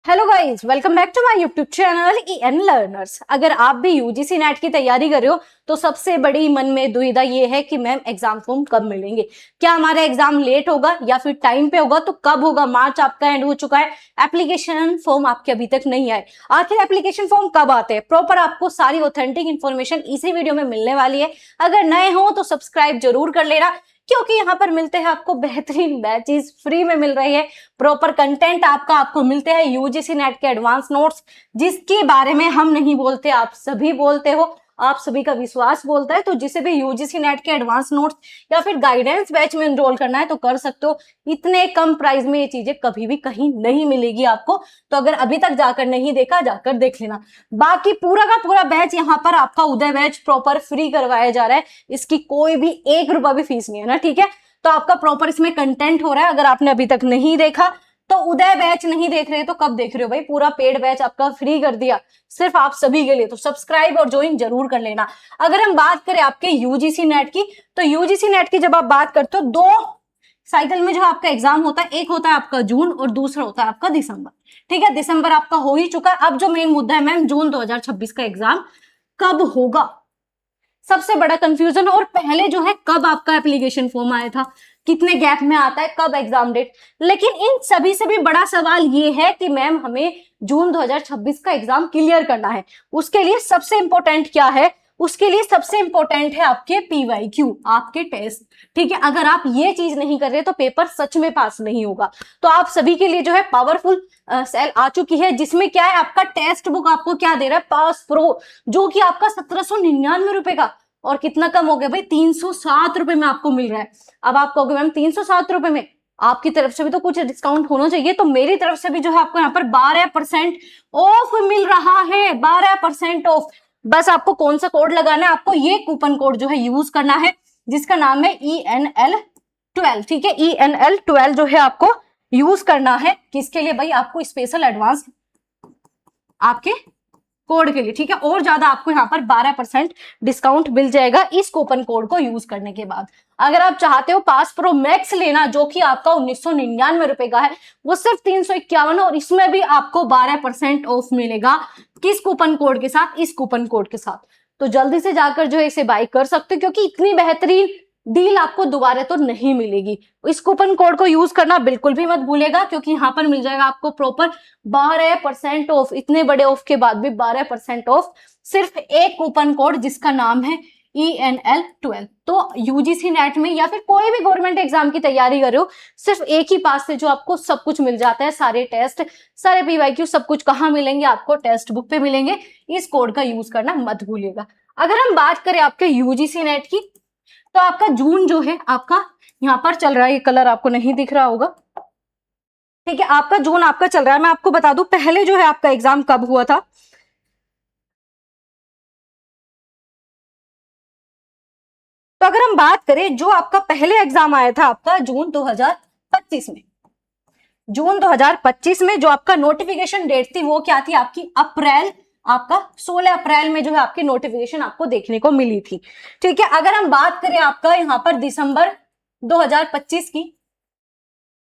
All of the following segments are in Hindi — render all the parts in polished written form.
Hello guys, welcome back to my YouTube channel EN learners. अगर आप भी यूजीसी नेट की तैयारी कर रहे हो तो सबसे बड़ी मन में दुविधा ये है कि मैम एग्जाम फॉर्म कब मिलेंगे, क्या हमारा एग्जाम लेट होगा या फिर टाइम पे होगा, तो कब होगा। मार्च आपका एंड हो चुका है, एप्लीकेशन फॉर्म आपके अभी तक नहीं आए। आखिर एप्लीकेशन फॉर्म कब आते हैं, प्रॉपर आपको सारी ऑथेंटिक इन्फॉर्मेशन इसी वीडियो में मिलने वाली है। अगर नए हो तो सब्सक्राइब जरूर कर लेना, क्योंकि यहाँ पर मिलते हैं आपको बेहतरीन बैचेस, फ्री में मिल रही है, प्रॉपर कंटेंट आपको मिलते हैं। यूजीसी नेट के एडवांस नोट्स जिसके बारे में हम नहीं बोलते, आप सभी बोलते हो, आप सभी का विश्वास बोलता है। तो जिसे भी यूजीसी नेट के एडवांस नोट्स या फिर गाइडेंस बैच में एनरोल करना है तो कर सकते हो। इतने कम प्राइस में ये चीजें कभी भी कहीं नहीं मिलेगी आपको। तो अगर अभी तक जाकर नहीं देखा, जाकर देख लेना। बाकी पूरा का पूरा बैच यहाँ पर आपका उदय बैच प्रॉपर फ्री करवाया जा रहा है, इसकी कोई भी 1 रुपया भी फीस नहीं है ना, ठीक है। तो आपका प्रॉपर इसमें कंटेंट हो रहा है। अगर आपने अभी तक नहीं देखा तो उदय बैच नहीं देख रहे तो कब देख रहे हो भाई, पूरा पेड बैच आपका फ्री कर दिया सिर्फ आप सभी के लिए। तो सब्सक्राइब और ज्वाइन जरूर कर लेना। अगर हम बात करें आपके यूजीसी नेट की, तो यूजीसी नेट की जब आप बात करते हो, 2 साइकिल में जो आपका एग्जाम होता है, एक होता है आपका जून और दूसरा होता है आपका दिसंबर, ठीक है। दिसंबर आपका हो ही चुका है। अब जो मेन मुद्दा है मैम, जून 2026 का एग्जाम कब होगा, सबसे बड़ा कंफ्यूजन। और पहले जो है कब आपका एप्लीकेशन फॉर्म आया था, कितने गैप में आता है, कब एग्जाम डेट। लेकिन इन सभी से भी बड़ा सवाल ये है कि मैम हमें जून 2026 का एग्जाम क्लियर करना है, उसके लिए सबसे इंपॉर्टेंट क्या है, उसके लिए सबसे इंपॉर्टेंट है आपके PYQ, आपके टेस्ट, ठीक है। अगर आप ये चीज नहीं कर रहे तो पेपर सच में पास नहीं होगा। तो आप सभी के लिए जो है पावरफुल सेल आ चुकी है, जिसमें क्या है आपका टेक्स्ट बुक आपको क्या दे रहा है, पास प्रो, जो कि आपका 1799 रुपए का, और कितना कम हो गया भाई, 307 रुपए में आपको मिल रहा है। अब आप कहोगे मैम 307 रुपए में, आपकी तरफ से भी तो कुछ डिस्काउंट होना चाहिए। तो मेरी तरफ से भी जो है आपको यहाँ पर 12% ऑफ मिल रहा है, 12% ऑफ। बस आपको कौन सा कोड लगाना है, आपको ये कूपन कोड जो है यूज करना है, जिसका नाम है ENL12, ठीक है। ENL12 जो है आपको यूज करना है, किसके लिए भाई, आपको स्पेशल एडवांस आपके कोड के लिए, ठीक है। और ज्यादा आपको यहाँ पर 12% डिस्काउंट मिल जाएगा इस कूपन कोड को यूज करने के बाद। अगर आप चाहते हो पास प्रो मैक्स लेना, जो कि आपका 1999 रुपए का है, वो सिर्फ 351, और इसमें भी आपको 12% ऑफ मिलेगा। किस कूपन कोड के साथ, इस कूपन कोड के साथ। तो जल्दी से जाकर जो है इसे बाय कर सकते हो, क्योंकि इतनी बेहतरीन डील आपको दोबारा तो नहीं मिलेगी। इस कूपन कोड को यूज करना बिल्कुल भी मत भूलेगा, क्योंकि यहाँ पर मिल जाएगा आपको प्रॉपर 12% ऑफ। इतने बड़े ऑफ के बाद भी 12% ऑफ, सिर्फ एक कूपन कोड जिसका नाम है ENL12। तो यूजीसी नेट में या फिर कोई भी गवर्नमेंट एग्जाम की तैयारी कर रहे हो, सिर्फ एक ही पास से जो आपको सब कुछ मिल जाता है, सारे टेस्ट, सारे PYQ, सब कुछ कहाँ मिलेंगे, आपको टेक्स्ट बुक पे मिलेंगे। इस कोड का यूज करना मत भूलिएगा। अगर हम बात करें आपके यूजीसी नेट की, तो आपका जून जो है आपका यहाँ पर चल रहा है, ये कलर आपको नहीं दिख रहा होगा, ठीक है। आपका जून आपका चल रहा है। मैं आपको बता दूं पहले जो है आपका एग्जाम कब हुआ था। तो अगर हम बात करें, जो आपका पहले एग्जाम आया था आपका जून 2025 में, जून 2025 में जो आपका नोटिफिकेशन डेट थी वो क्या थी आपकी, अप्रैल, आपका 16 अप्रैल में जो है आपकी नोटिफिकेशन आपको देखने को मिली थी, ठीक है। अगर हम बात करें आपका यहाँ पर दिसंबर 2025 की,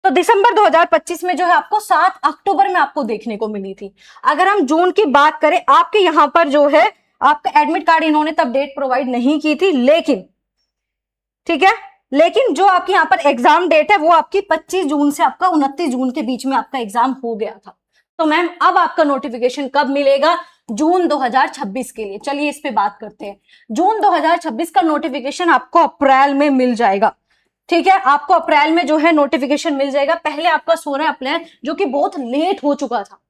तो दिसंबर 2025 में जो है आपको 7 अक्टूबर में आपको देखने को मिली थी। अगर हम जून की बात करें, आपके यहाँ पर जो है आपका एडमिट कार्ड इन्होंने तब डेट प्रोवाइड नहीं की थी, लेकिन ठीक है, लेकिन जो आपकी यहाँ पर एग्जाम डेट है वो आपकी 25 जून से आपका 29 जून के बीच में आपका एग्जाम हो गया था। तो मैम अब आपका नोटिफिकेशन कब मिलेगा, जून 2026 के लिए। चलिए इस पे बात करते हैं। जून 2026 का नोटिफिकेशन आपको अप्रैल में मिल जाएगा, ठीक है। आपको अप्रैल में जो है नोटिफिकेशन मिल जाएगा। पहले आपका 16 अप्रैल, जो कि बहुत लेट हो चुका था,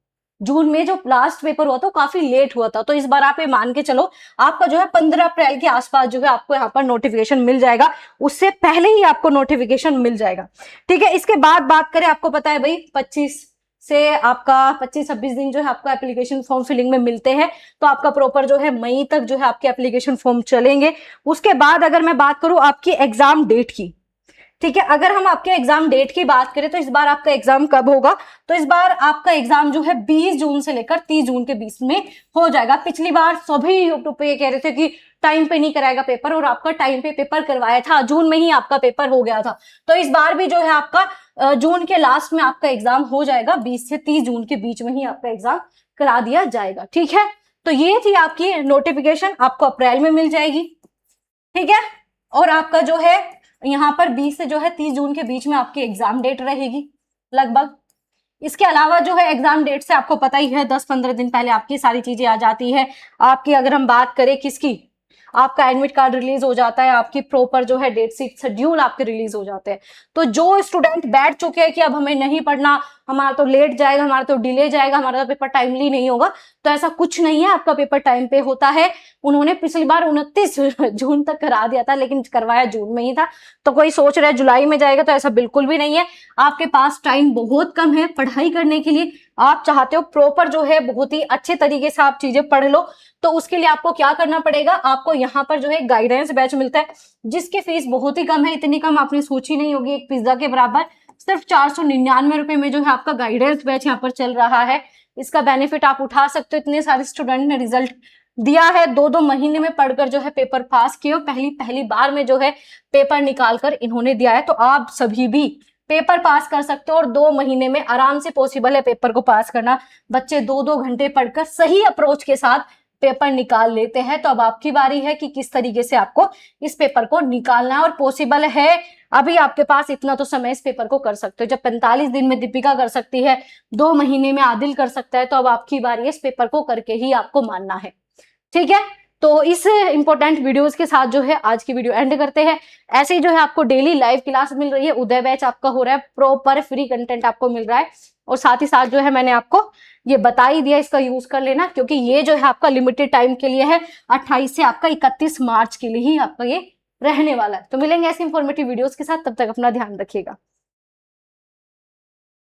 जून में जो लास्ट पेपर हुआ था काफी लेट हुआ था। तो इस बार आप ये मान के चलो आपका जो है 15 अप्रैल के आसपास जो है आपको यहाँ पर नोटिफिकेशन मिल जाएगा, उससे पहले ही आपको नोटिफिकेशन मिल जाएगा, ठीक है। इसके बाद बात करें, आपको पता है भाई 25 से आपका 25-26 दिन जो है आपका एप्लीकेशन फॉर्म फिलिंग में मिलते हैं। तो आपका प्रॉपर जो है मई तक जो है आपके एप्लीकेशन फॉर्म चलेंगे। उसके बाद अगर मैं बात करूं आपकी एग्जाम डेट की, ठीक है, अगर हम आपके एग्जाम डेट की बात करें तो इस बार आपका एग्जाम कब होगा, तो इस बार आपका एग्जाम जो है 20 जून से लेकर 30 जून के बीच में हो जाएगा। पिछली बार सभी यूट्यूब पे ये कह रहे थे कि टाइम पे नहीं कराएगा पेपर, और आपका टाइम पे पेपर करवाया था, जून में ही आपका पेपर हो गया था। तो इस बार भी जो है आपका जून के लास्ट में आपका एग्जाम हो जाएगा, 20 से 30 जून के बीच में ही आपका एग्जाम करा दिया जाएगा। ठीक है, तो ये थी आपकी नोटिफिकेशन, आपको अप्रैल में मिल जाएगी। ठीक है, और आपका जो है यहाँ पर 20 से जो है 30 जून के बीच में आपकी एग्जाम डेट रहेगी लगभग। इसके अलावा जो है एग्जाम डेट से आपको पता ही है 10-15 दिन पहले आपकी सारी चीजें आ जाती है। आपकी अगर हम बात करें किसकी, आपका एडमिट कार्ड रिलीज हो जाता है, आपकी प्रॉपर जो है डेट शीट शेड्यूल आपके रिलीज हो जाते हैं। तो जो स्टूडेंट बैठ चुके हैं कि अब हमें नहीं पढ़ना, हमारा तो लेट जाएगा, हमारा तो डिले जाएगा, हमारा तो पेपर टाइमली नहीं होगा, तो ऐसा कुछ नहीं है, आपका पेपर टाइम पे होता है। उन्होंने पिछली बार 29 जून तक करा दिया था, लेकिन करवाया जून में ही था। तो कोई सोच रहा है जुलाई में जाएगा, तो ऐसा बिल्कुल भी नहीं है। आपके पास टाइम बहुत कम है पढ़ाई करने के लिए। आप चाहते हो प्रॉपर जो है बहुत ही अच्छे तरीके से आप चीजें पढ़ लो, तो उसके लिए आपको क्या करना पड़ेगा, आपको यहाँ पर जो है गाइडेंस बैच मिलता है, जिसकी फीस बहुत ही कम है, इतनी कम आपने सोची नहीं होगी, एक पिज्जा के बराबर। सिर्फ 499 रुपए में जो है आपका गाइडेंस बैच यहाँ पर चल रहा है। इसका बेनिफिट आप उठा सकते हो। इतने सारे स्टूडेंट ने रिजल्ट दिया है, 2-2 महीने में पढ़कर जो है पेपर पास किए, पहली बार में जो है पेपर निकाल कर इन्होंने दिया है। तो आप सभी भी पेपर पास कर सकते हो, और 2 महीने में आराम से पॉसिबल है पेपर को पास करना। बच्चे 2-2 घंटे पढ़कर सही अप्रोच के साथ पेपर निकाल लेते हैं। तो अब आपकी बारी है कि किस तरीके से आपको इस पेपर को निकालना है, और पॉसिबल है अभी आपके पास इतना तो समय इस पेपर को कर सकते हो। जब 45 दिन में दीपिका कर सकती है, 2 महीने में आदिल कर सकता है, तो अब आपकी बारी है इस पेपर को करके ही आपको मानना है। ठीक है, तो इस इंपॉर्टेंट वीडियोस के साथ जो है आज की वीडियो एंड करते हैं। ऐसे ही जो है आपको डेली लाइव क्लास मिल रही है, उदय बैच आपका हो रहा है, प्रॉपर फ्री कंटेंट आपको मिल रहा है, और साथ ही साथ जो है मैंने आपको ये बता ही दिया, इसका यूज कर लेना, क्योंकि ये जो है आपका लिमिटेड टाइम के लिए है, 28 से आपका 31 मार्च के लिए ही आपका ये रहने वाला है। तो मिलेंगे ऐसे इंफॉर्मेटिव वीडियोस के साथ, तब तक अपना ध्यान रखिएगा।